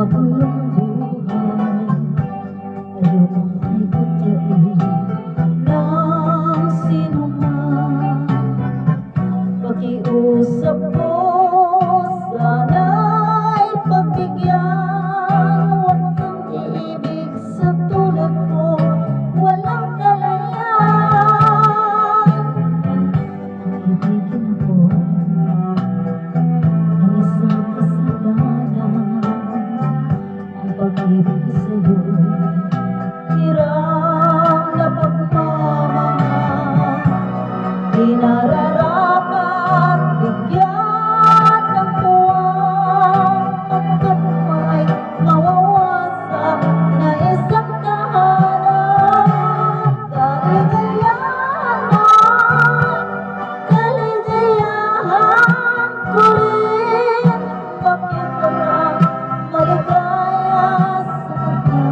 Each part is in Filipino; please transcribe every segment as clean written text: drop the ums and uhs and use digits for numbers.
magulong buhay. Ayokong ikutyain ng sinuman. Pakiusap ko, sana'y pagbigyan. Huwag kang iibig sa tulad ko, walang kalayaan. Ibigin ako ng isang kasalanan. Ang pag-ibig ko sa'yo'y hirang na pagmamahal. Di nararapat bigyan ng tuwang, pagkat may mawawasak na isang tahanan. Kaligayahan ko rin. Bakit parang maligaya sa kanya?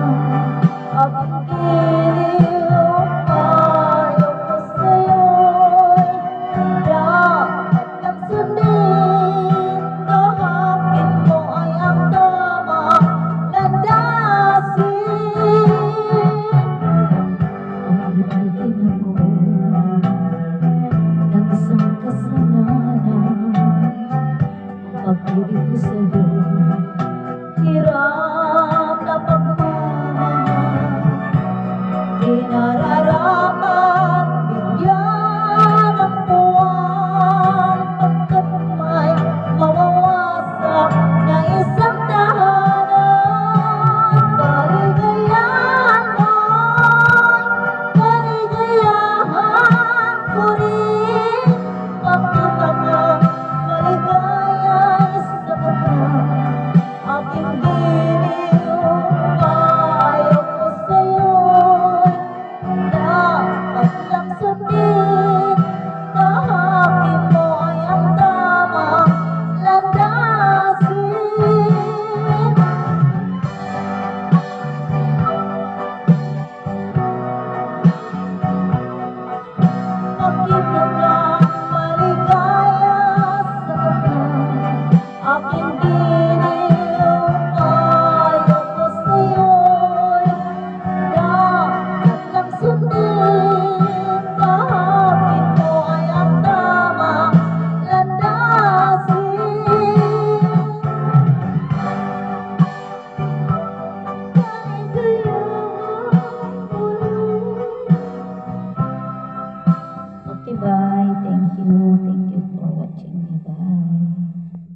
At giliw payo ko sa'yo'y dapat lang sundin. Kahapit mo ay ang tamang landasin. Ang ibigin ako ng isang kasalanan. Ang pag-ibig ko sa'yo hirang